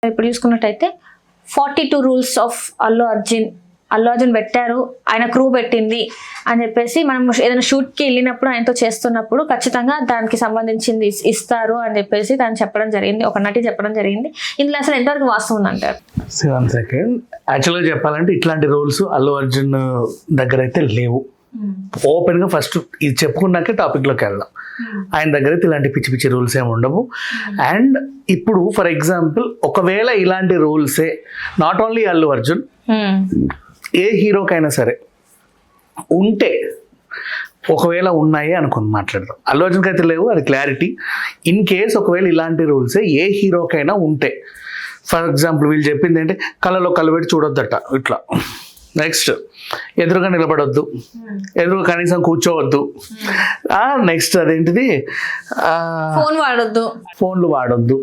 ఇప్పుడు చూసుకున్నట్టయితే 42 rules of Allu Arjun పెట్టారు, ఆయన క్రూ పెట్టింది అని చెప్పేసి మనం ఏదైనా షూట్కి వెళ్ళినప్పుడు ఆయనతో చేస్తున్నప్పుడు ఖచ్చితంగా దానికి సంబంధించింది ఇస్తారు అని చెప్పేసి తను చెప్పడం జరిగింది, ఒక నటి చెప్పడం జరిగింది. ఇందులో అసలు ఎంతవరకు వాస్తవం ఉందంటారు? 1 సెకండ్. యాక్చువల్గా చెప్పాలంటే ఇట్లాంటి రూల్స్ అల్లు అర్జున్ దగ్గర అయితే లేవు. ఓపెన్గా ఫస్ట్ ఇది చెప్పుకున్నాకే టాపిక్లోకి వెళ్దాం. ఆయన దగ్గర అయితే ఇలాంటి పిచ్చి పిచ్చి రూల్స్ ఏమి ఉండవు. అండ్ ఇప్పుడు ఫర్ ఎగ్జాంపుల్ ఒకవేళ ఇలాంటి రూల్సే నాట్ ఓన్లీ అల్లు అర్జున్, ఏ హీరోకైనా సరే ఉంటే, ఒకవేళ ఉన్నాయి అనుకుని మాట్లాడదాం. అల్లు అర్జున్కి అయితే లేవు, అది క్లారిటీ. ఇన్ కేస్ ఒకవేళ ఇలాంటి రూల్సే ఏ హీరోకైనా ఉంటే, ఫర్ ఎగ్జాంపుల్ వీళ్ళు చెప్పింది ఏంటి, కళ్ళలో కళ్ళు పెట్టి చూడొద్దట ఇట్లా. నెక్స్ట్ ఎదురుగా నిలబడొద్దు, ఎదురుగా కనీసం కూర్చోవద్దు. నెక్స్ట్ అదేంటిది ఫోన్లు వాడొద్దు.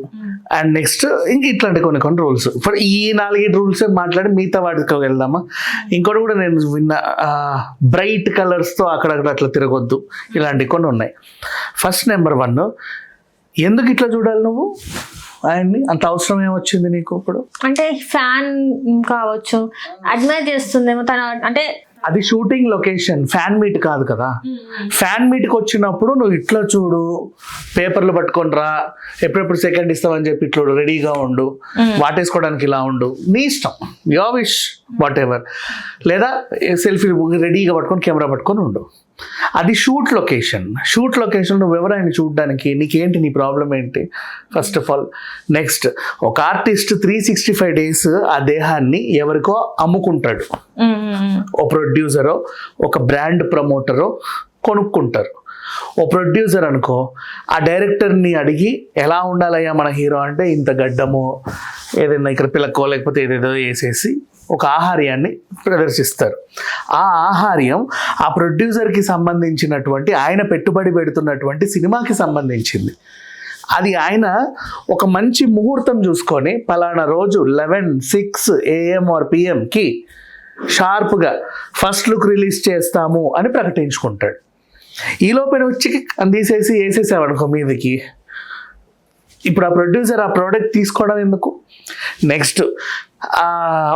అండ్ నెక్స్ట్ ఇంక ఇట్లాంటి కొన్ని రూల్స్. ఇప్పుడు ఈ 4 రూల్స్ మాట్లాడి మిగతా వాటికి వెళ్దామా. ఇంకోటి కూడా నేను విన్నా, బ్రైట్ కలర్స్తో అక్కడక్కడ అట్లా తిరగొద్దు, ఇలాంటివి కొన్ని ఉన్నాయి. ఫస్ట్ నెంబర్ 1, ఎందుకు ఇట్లా చూడాలి నువ్వు ఆయన్ని? అంత అవసరం ఏమొచ్చింది నీకు? ఇప్పుడు అంటే ఫ్యాన్ కావచ్చు, అడ్మైర్ చేస్తుందేమో తన, అంటే అది షూటింగ్ లొకేషన్, ఫ్యాన్ మీట్ కాదు కదా. ఫ్యాన్ మీట్కి వచ్చినప్పుడు నువ్వు ఇట్లా చూడు, పేపర్లు పట్టుకొని రా, ఎప్పుడెప్పుడు సెకండ్ ఇస్తావని చెప్పి ఇట్లా రెడీగా ఉండు, వాటేసుకోవడానికి ఇలా ఉండు, నీ ఇష్టం, యువర్ విష్, వాట్ ఎవర్. లేదా సెల్ఫీ రెడీగా పట్టుకొని కెమెరా పట్టుకొని ఉండు. అది షూట్ లొకేషన్. షూట్ లొకేషన్ నువ్వు ఎవరైనా చూడడానికి, నీకేంటి, నీ ప్రాబ్లం ఏంటి ఫస్ట్ ఆఫ్ ఆల్. నెక్స్ట్, ఒక ఆర్టిస్ట్ 365 days ఆ దేహాన్ని ఎవరికో అమ్ముకుంటాడు. ఓ ప్రొడ్యూసరో ఒక బ్రాండ్ ప్రమోటరో కొనుక్కుంటారు. ఓ ప్రొడ్యూసర్ అనుకో, ఆ డైరెక్టర్ని అడిగి ఎలా ఉండాలయ్యా మన హీరో అంటే ఇంత గడ్డము, ఏదైనా ఇక్కడ పిల్లకో లేకపోతే ఏదేదో వేసేసి ఒక ఆహార్యాన్ని ప్రదర్శిస్తారు. ఆ ఆహార్యం ఆ ప్రొడ్యూసర్కి సంబంధించినటువంటి, ఆయన పెట్టుబడి పెడుతున్నటువంటి సినిమాకి సంబంధించింది. అది ఆయన ఒక మంచి ముహూర్తం చూసుకొని పలానా రోజు 11:06 AM or PMకి షార్ప్గా ఫస్ట్ లుక్ రిలీజ్ చేస్తాము అని ప్రకటించుకుంటాడు. ఈ లోపల వచ్చి తీసేసి వేసేసామనుకో మీదకి, ఇప్పుడు ఆ ప్రొడ్యూసర్ ఆ ప్రోడక్ట్ తీసుకోవడం ఎందుకు? నెక్స్ట్,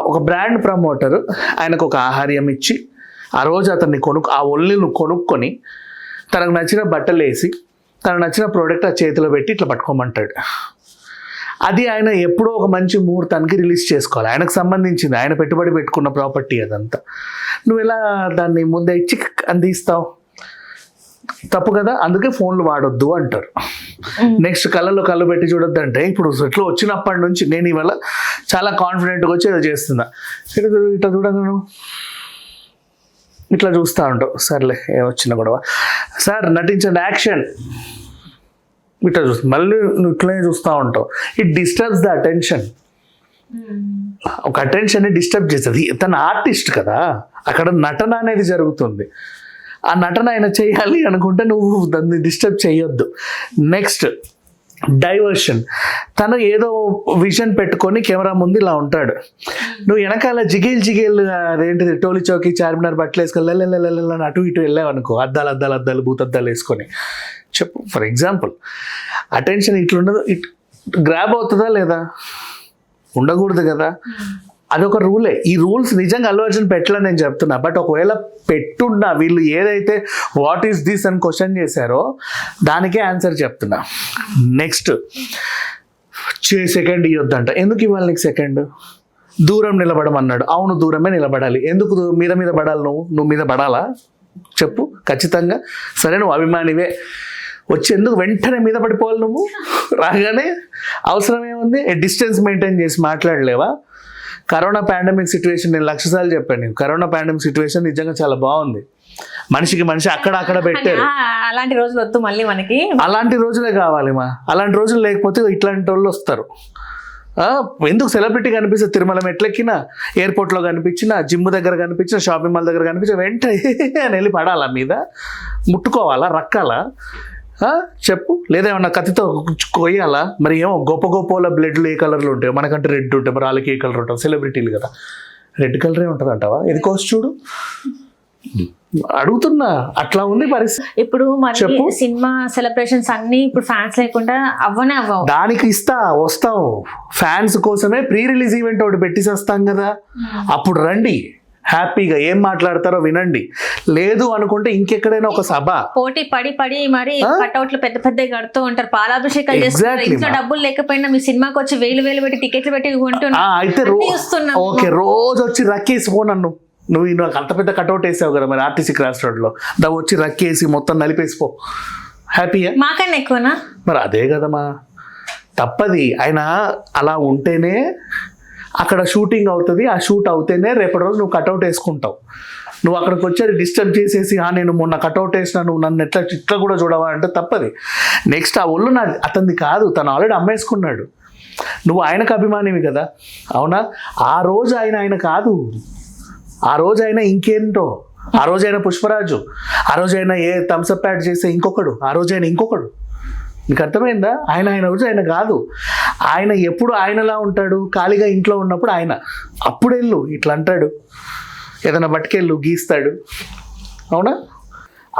ఒక బ్రాండ్ ప్రమోటర్ ఆయనకు ఒక ఆహార్యం ఇచ్చి ఆ రోజు అతన్ని ఆ ఒళ్ళును కొనుక్కొని తనకు నచ్చిన బట్టలు వేసి తనకు నచ్చిన ప్రోడక్ట్ ఆ చేతిలో పెట్టి ఇట్లా పట్టుకోమంటాడు. అది ఆయన ఎప్పుడో ఒక మంచి ముహూర్తానికి రిలీజ్ చేసుకోవాలి. ఆయనకు సంబంధించింది, ఆయన పెట్టుబడి పెట్టుకున్న ప్రాపర్టీ అదంతా. నువ్వు ఎలా దాన్ని ముందే ఇచ్చి అందిస్తావు? తప్పు కదా. అందుకే ఫోన్లు వాడొద్దు అంటారు. నెక్స్ట్, కళ్ళలో కళ్ళు పెట్టి చూడొద్దు అంటే, ఇప్పుడు ఇట్లా వచ్చినప్పటి నుంచి నేను ఇవాళ చాలా కాన్ఫిడెంట్గా వచ్చి ఏదో చేస్తున్నా, ఇట్లా చూడగా ఇట్లా చూస్తూ ఉంటావు, సర్లే ఏమొచ్చిన గొడవ, సార్ నటించండి యాక్షన్, ఇట్లా చూస్తా, మళ్ళీ నువ్వు ఇట్లనే చూస్తూ ఉంటావు. It disturbs the attention. ఒక అటెన్షన్ని డిస్టర్బ్ చేస్తుంది. తన ఆర్టిస్ట్ కదా, అక్కడ నటన అనేది జరుగుతుంది. ఆ నటన ఆయన చేయాలి అనుకుంటే నువ్వు దాన్ని డిస్టర్బ్ చేయొద్దు. Next, diversion. తను ఏదో విజన్ పెట్టుకొని కెమెరా ముందు ఇలా ఉంటాడు, నువ్వు వెనకాల జిగేల్ అదేంటిది టోలీ చౌకీ చార్మినార్ బట్టలు వేసుకొని అటు ఇటు వెళ్ళావు అనుకో, అద్దాలు భూతద్దాలు వేసుకొని చెప్పు. ఫర్ ఎగ్జాంపుల్, అటెన్షన్ ఇట్లుండదు, గ్రాబ్ అవుతుందా లేదా? ఉండకూడదు కదా. అదొక రూలే. ఈ రూల్స్ నిజంగా అల్లు అర్జున్ పెట్టాలని నేను చెప్తున్నా. బట్ ఒకవేళ పెట్టున్నా, వీళ్ళు ఏదైతే వాట్ ఈస్ దిస్ అని క్వశ్చన్ చేశారో దానికే ఆన్సర్ చెప్తున్నా. నెక్స్ట్, సెకండ్ ఇవ్వద్దంట. ఎందుకు ఇవ్వాలి నీకు సెకండ్? దూరం నిలబడమన్నాడు, అవును దూరమే నిలబడాలి. ఎందుకు మీద పడాలి? నువ్వు మీద పడాలా చెప్పు ఖచ్చితంగా. సరే, నువ్వు అభిమానివే, వచ్చి ఎందుకు వెంటనే మీద పడిపోవాలి? నువ్వు రాగానే అవసరం ఏముంది? డిస్టెన్స్ మెయింటైన్ చేసి మాట్లాడలేవా? కరోనా పాండమిక్ సిచ్యువేషన్ నేను 1,00,000 సార్లు చెప్పాను. కరోనా పాండమిక్ సిచ్యువేషన్ నిజంగా చాలా బాగుంది. మనిషికి మనిషి అక్కడ పెట్టారు. అలాంటి రోజులు వద్దు మళ్ళీ మనకి. అలాంటి రోజులే కావాలి మా. అలాంటి రోజులు లేకపోతే ఇట్లాంటి వాళ్ళు వస్తారు. ఎందుకు సెలబ్రిటీ కనిపిస్తే తిరుమల మెట్లెక్కినా, ఎయిర్పోర్ట్లో కనిపించినా, జిమ్ దగ్గర కనిపించినా, షాపింగ్ మాల్ దగ్గర కనిపించిన వెంటనే అని వెళ్ళి పడాలా మీద? ముట్టుకోవాలా? రక్కాలా? చెప్పు. లేదా ఏమన్నా కత్తితో కొయ్యాలా? మరి ఏమో గొప్ప బ్లడ్లు ఏ కలర్లు ఉంటాయో, మనకంటే రెడ్ ఉంటాయి, మరి వాళ్ళకి ఏ కలర్ ఉంటావు? సెలబ్రిటీలు కదా, రెడ్ కలరే ఉంటుంది అంటావా? ఇది కోసి చూడు. అడుగుతున్నా, అట్లా ఉంది పరిస్థితి. ఇప్పుడు మరి చెప్పు. సినిమా సెలబ్రేషన్స్ అన్ని ఇప్పుడు ఫ్యాన్స్ లేకుండా అవ్వనే అవ్వవు. దానికి వస్తావు ఫ్యాన్స్ కోసమే ప్రీ రిలీజ్ ఈవెంట్ ఒకటి పెట్టిసేస్తాం కదా, అప్పుడు రండి హ్యాపీగా ఏం మాట్లాడతారో వినండి. లేదు అనుకుంటే ఇంకెక్కడైనా ఒక సభ పోటీ పడి మరి కట్అవుట్లు పెద్ద పెద్ద కడుతూ ఉంటారు, పాలాభిషేకాలు చేస్తారు. ఇంట్లో డబ్బులు లేకపోయినా మీ సినిమాకి వచ్చి వేలు పెట్టి టికెట్లు పెట్టి అయితే ఓకే, రోజు వచ్చి రక్కేసిపో నన్ను. నువ్వు నాకు అంత పెద్ద కట్అవుట్ వేసావు కదా మరి ఆర్టీసీ క్రాస్ రోడ్లో, దా వచ్చి రక్కేసి మొత్తం నలిపేసిపో, హ్యాపీయా? మాకన్నా ఎక్కువనా? మరి అదే కదమ్మా తప్పది. ఆయన అలా ఉంటేనే అక్కడ షూటింగ్ అవుతుంది, ఆ షూట్ అవుతేనే రేపటి రోజు నువ్వు కట్అవుట్ వేసుకుంటావు. నువ్వు అక్కడికి వచ్చి అది డిస్టర్బ్ చేసేసి నేను మొన్న కట్అవుట్ వేసినా నువ్వు నన్ను ఇట్లా కూడా చూడవా అంటే తప్పది. నెక్స్ట్ ఆ ఒళ్ళు అతనిది కాదు, తను ఆల్రెడీ అమ్మేసుకున్నాడు. నువ్వు ఆయనకు అభిమానివి కదా, అవునా? ఆ రోజు ఆయన కాదు, ఆ రోజు అయినా ఇంకేంటో, ఆ రోజైనా పుష్పరాజు, ఆ రోజైనా ఏ థమ్స్అప్ యాడ్ చేస్తే ఇంకొకడు, ఆ రోజైనా ఇంకొకడు. నీకు అర్థమైందా? ఆయన రోజు ఆయన కాదు. ఆయన ఎప్పుడు ఆయనలా ఉంటాడు, ఖాళీగా ఇంట్లో ఉన్నప్పుడు ఆయన అప్పుడు వెళ్ళు ఇట్లా అంటాడు, ఏదైనా బట్టుకెళ్ళు గీస్తాడు, అవునా?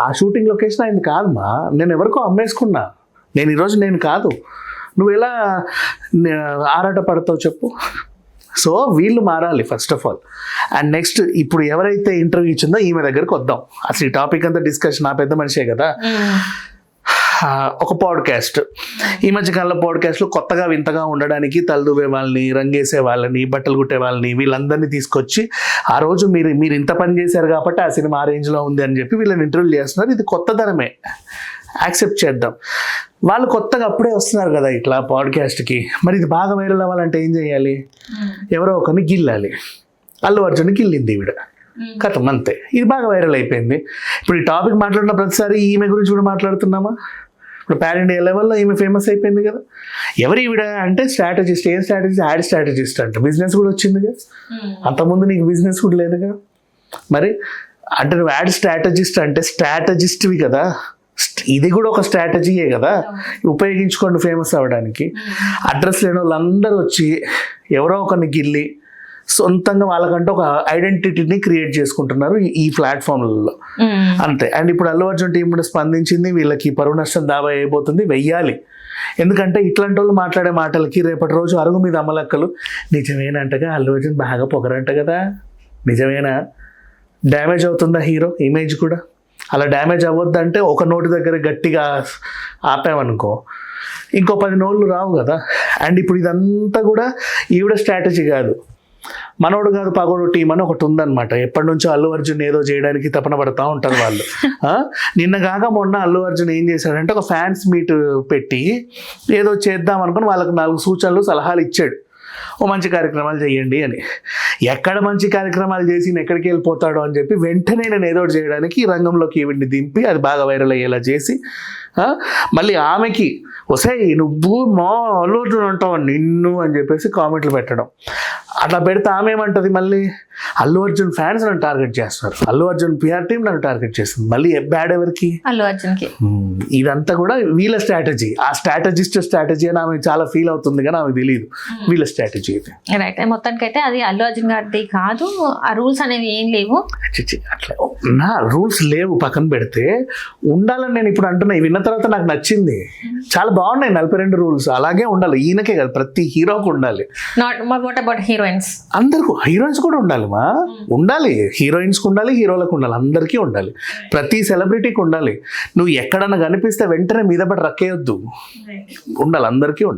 ఆ షూటింగ్ లొకేషన్ ఆయన కాదమ్మా, నేను ఎవరికో అమ్మేసుకున్నా. ఈరోజు నేను కాదు. నువ్వు ఎలా ఆరాట పడతావు చెప్పు? సో వీళ్ళు మారాలి first of all. And next ఇప్పుడు ఎవరైతే ఇంటర్వ్యూ ఇచ్చిందో ఈమె దగ్గరకు వద్దాం. అసలు ఈ టాపిక్ అంతా డిస్కషన్ ఆ పెద్ద మనిషే కదా. ఒక పాడ్కాస్ట్, ఈ మధ్య కాలంలో పాడ్కాస్ట్లు కొత్తగా వింతగా ఉండడానికి తలదూవే వాళ్ళని, రంగేసే వాళ్ళని, బట్టలు కుట్టే వాళ్ళని, వీళ్ళందరినీ తీసుకొచ్చి ఆ రోజు మీరు ఇంత పని చేశారు కాబట్టి ఆ సినిమా ఆ రేంజ్లో ఉంది అని చెప్పి వీళ్ళని ఇంటర్వ్యూ చేస్తున్నారు. ఇది కొత్తదనమే, యాక్సెప్ట్ చేద్దాం. వాళ్ళు కొత్తగా అప్పుడే వస్తున్నారు కదా ఇట్లా పాడ్కాస్ట్కి. మరి ఇది బాగా వైరల్ అవ్వాలంటే ఏం చేయాలి? ఎవరో ఒకరిని గిల్లాలి. అల్లు అర్జున్ గిల్లింది ఈవిడ, కథం అంతే. ఇది బాగా వైరల్ అయిపోయింది. ఇప్పుడు ఈ టాపిక్ మాట్లాడిన ప్రతిసారి ఈమె గురించి కూడా మాట్లాడుతున్నామా? ఇప్పుడు పాన్ ఇండియా లెవెల్లో ఈమె ఫేమస్ అయిపోయింది కదా. ఎవరు ఈవిడ అంటే స్ట్రాటజిస్ట్. ఏం స్ట్రాటజిస్ట్? యాడ్ స్ట్రాటజిస్ట్ అంట. బిజినెస్ కూడా వచ్చిందిగా, అంతకుముందు నీకు బిజినెస్ కూడా లేదుగా. మరి అంటే నువ్వు యాడ్ స్ట్రాటజిస్ట్ అంటే స్ట్రాటజిస్ట్వి కదా, ఇది కూడా ఒక స్ట్రాటజీయే కదా, ఉపయోగించుకోండి ఫేమస్ అవ్వడానికి. అడ్రస్ లేని వాళ్ళందరూ వచ్చి ఎవరో ఒకరిని గిల్లి సొంతంగా వాళ్ళకంటే ఒక ఐడెంటిటీని క్రియేట్ చేసుకుంటున్నారు ఈ ప్లాట్ఫామ్లలో, అంతే. అండ్ ఇప్పుడు అల్లు అర్జున్ టీం కూడా స్పందించింది, వీళ్ళకి పరువు నష్టం దావా అయిపోతుంది, వెయ్యాలి. ఎందుకంటే ఇట్లాంటి వాళ్ళు మాట్లాడే మాటలకి రేపటి రోజు అరుగు మీద అమలక్కలు నిజమేనంటగా అల్లు అర్జున్ బాగా పొగరంట కదా, నిజమేనా? డ్యామేజ్ అవుతుందా హీరో ఇమేజ్ కూడా? అలా డ్యామేజ్ అవ్వద్దంటే ఒక నోటి దగ్గర గట్టిగా ఆపామనుకో ఇంకో 10 నోళ్ళు రావు కదా. అండ్ ఇప్పుడు ఇదంతా కూడా ఈవిడ స్ట్రాటజీ కాదు, మనోడు కాదు పగోడు టీం అని ఒకటి ఉందన్నమాట. ఎప్పటి నుంచో అల్లు అర్జున్ ఏదో చేయడానికి తపన పడతా ఉంటారు వాళ్ళు. నిన్న కాక మొన్న అల్లు అర్జున్ ఏం చేశాడంటే ఒక ఫ్యాన్స్ మీట్ పెట్టి ఏదో చేద్దాం అనుకుని వాళ్ళకి 4 సూచనలు సలహాలు ఇచ్చాడు. ఓ మంచి కార్యక్రమాలు చేయండి అని. ఎక్కడ మంచి కార్యక్రమాలు చేసి ఎక్కడికి వెళ్ళిపోతాడో అని చెప్పి వెంటనే నేను ఏదో ఒకటి చేయడానికి రంగంలోకి ఈవిడ్ని దింపి అది బాగా వైరల్ అయ్యేలా చేసి మళ్ళీ ఆమెకి వసే నువ్వు మా అల్లు అర్జున్ అంటావు నిన్ను అని చెప్పేసి కామెంట్లు పెట్టడం. అట్లా పెడితే ఆమె ఏమంటుంది, మళ్ళీ అల్లు అర్జున్ ఫ్యాన్స్ నన్ను టార్గెట్ చేస్తున్నారు, అల్లు అర్జున్ పిఆర్ టీం నన్ను టార్గెట్ చేస్తుంది. మళ్ళీ బ్యాడ్ ఎవరికి? అల్లు అర్జున్కి. ఇదంతా కూడా వీళ్ళ స్ట్రాటజీ. ఆ స్ట్రాటజీ అని ఆమె చాలా ఫీల్ అవుతుంది కానీ ఆమెకు తెలియదు వీళ్ళ స్ట్రాటజీ ఇది. రైట్. మొత్తానికి అయితే అది అల్లు అర్జున్ గారిది కాదు, ఆ రూల్స్ అనేవి ఏం లేవు. అట్లా నా రూల్స్ లేవు పక్కన పెడితే, ఉండాలని నేను ఇప్పుడు అంటున్నా. విన్న తర్వాత నాకు నచ్చింది, చాలా బాగున్నాయి 42 రూల్స్. అలాగే ఉండాలి, ఈయనకే కదా ప్రతి హీరోకి ఉండాలి. What about heroines? అందరికీ హీరోయిన్స్ కూడా ఉండాలి ఉండాలి, హీరోయిన్స్కి ఉండాలి, హీరోలకు ఉండాలి, అందరికీ ఉండాలి, ప్రతి సెలబ్రిటీకి ఉండాలి. నువ్వు ఎక్కడన్నా కనిపిస్తే వెంటనే మీద పడి రక్కేయొద్దు, ఉండాలి, అందరికీ ఉండాలి.